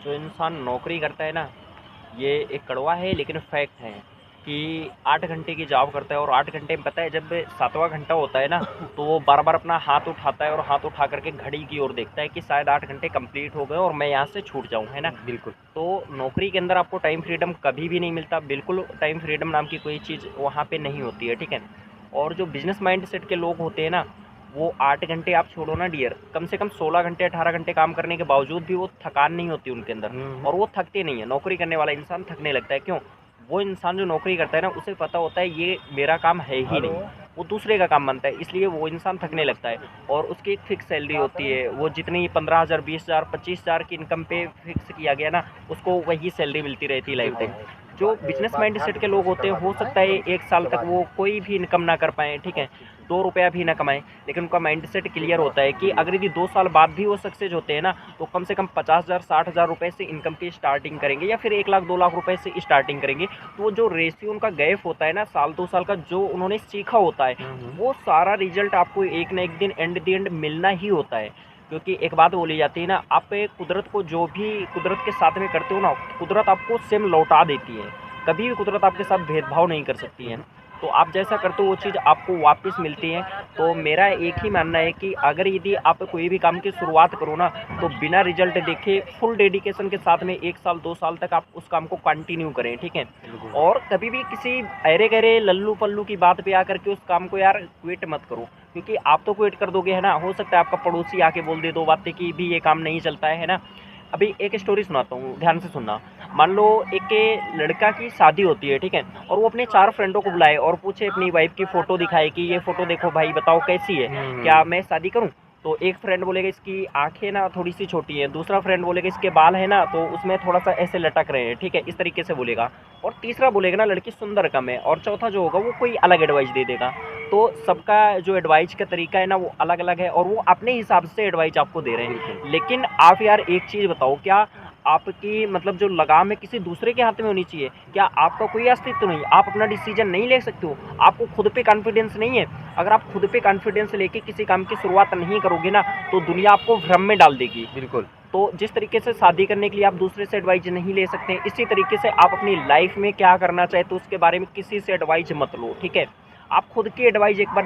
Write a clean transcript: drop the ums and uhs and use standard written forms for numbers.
जो इंसान नौकरी करता है ना, ये एक कड़वा है लेकिन फैक्ट है कि 8 घंटे की जॉब करता है और 8 घंटे में पता है जब 7वां घंटा होता है ना, तो वो बार-बार अपना हाथ उठाता है और हाथ उठा करके घड़ी की ओर देखता है कि शायद 8 घंटे कंप्लीट हो गए और मैं यहाँ से छूट जाऊँ, है ना? बिल्कुल। तो नौकरी के अंदर आपको टाइम फ्रीडम कभी भी नहीं मिलता, बिल्कुल टाइम फ्रीडम नाम की कोई चीज़ वहाँ पे नहीं होती है, ठीक है? और जो बिज़नेस माइंडसेट के लोग होते हैं ना, वो 8 घंटे आप छोड़ो ना डियर, कम से कम 16 घंटे 18 घंटे काम करने के बावजूद भी वो थकान नहीं होती उनके अंदर और वो थकते नहीं है। नौकरी करने वाला इंसान थकने लगता है, क्यों? वो इंसान जो नौकरी करता है ना, उसे पता होता है ये मेरा काम है ही नहीं, वो दूसरे का काम मानता है, इसलिए वो इंसान थकने लगता है और उसकी एक फिक्स सैलरी होती है, वो जितनी 15,000 20,000 25,000 की इनकम पे फिक्स किया गया ना, उसको वही सैलरी मिलती रहती है लाइफ टाइम। जो बिजनेस माइंड सेट के लोग होते हैं, हो सकता है 1 साल तक वो कोई भी इनकम ना कर पाएँ, ठीक है? 2 रुपया भी ना कमाएँ, लेकिन उनका माइंडसेट क्लियर होता है कि अगर यदि 2 साल बाद भी वो सक्सेस होते हैं ना, तो कम से कम 50,000 60,000 रुपए से इनकम की स्टार्टिंग करेंगे या फिर 1 लाख 2 लाख रुपए से स्टार्टिंग करेंगे। तो वो जो रेशियो उनका गैप होता है ना, साल 2 साल का जो उन्होंने सीखा होता है, वो सारा रिजल्ट आपको एक ना एक दिन एंड द एंड मिलना ही होता है। क्योंकि एक बात बोली जाती है ना, आप कुदरत को जो भी कुदरत के साथ में करते हो ना, कुदरत आपको सेम लौटा देती है। कभी भी कुदरत आपके साथ भेदभाव नहीं कर सकती है। तो आप जैसा करते हो वो चीज़ आपको वापस मिलती है। तो मेरा एक ही मानना है कि अगर यदि आप कोई भी काम की शुरुआत करो ना, तो बिना रिजल्ट देखे फुल डेडिकेशन के साथ में 1 साल 2 साल तक आप उस काम को कंटिन्यू करें, ठीक है? और कभी भी किसी अरे-गरे लल्लू-पल्लू की बात पे आकर के उस काम को यार क्विट मत करो, क्योंकि आप तो क्विट कर दोगे, है ना? हो सकता है आपका पड़ोसी आके बोल दे 2 बातें कि भी ये काम नहीं चलता है ना? अभी एक स्टोरी सुनाता हूँ, ध्यान से सुनना। मान लो एक लड़का की शादी होती है, ठीक है? और वो अपने 4 फ्रेंडों को बुलाए और पूछे अपनी वाइफ़ की फ़ोटो दिखाए कि ये फ़ोटो देखो भाई, बताओ कैसी है? क्या मैं शादी करूँ? तो एक फ्रेंड बोलेगा इसकी आँखें ना थोड़ी-सी छोटी हैं, दूसरा फ्रेंड बोलेगा इसके बाल है ना तो उसमें थोड़ा-सा ऐसे लटक रहे हैं, ठीक है? इस तरीके से बोलेगा। और तीसरा बोलेगा ना लड़की सुंदर कम है और चौथा जो होगा वो कोई अलग एडवाइस दे देगा। तो सबका जो एडवाइस का तरीका है ना वो अलग-अलग है और वो अपने हिसाब से एडवाइस आपको दे रहे हैं। लेकिन आप यार एक चीज़ बताओ, क्या आपकी मतलब जो लगाम है किसी दूसरे के हाथ में होनी चाहिए? क्या आपका कोई अस्तित्व नहीं? आप अपना डिसीज़न नहीं ले सकते हो? आपको खुद पे कॉन्फिडेंस नहीं है? अगर आप खुद पे कॉन्फिडेंस लेके किसी काम की शुरुआत नहीं करोगे ना, तो दुनिया आपको भ्रम में डाल देगी। बिल्कुल। तो जिस तरीके से शादी करने के लिए आप दूसरे से एडवाइस नहीं ले सकते, इसी तरीके से आप अपनी लाइफ़ में क्या करना चाहते हो उसके बारे में किसी से एडवाइस मत लो, ठीक है? आप खुद की एडवाइस एक बार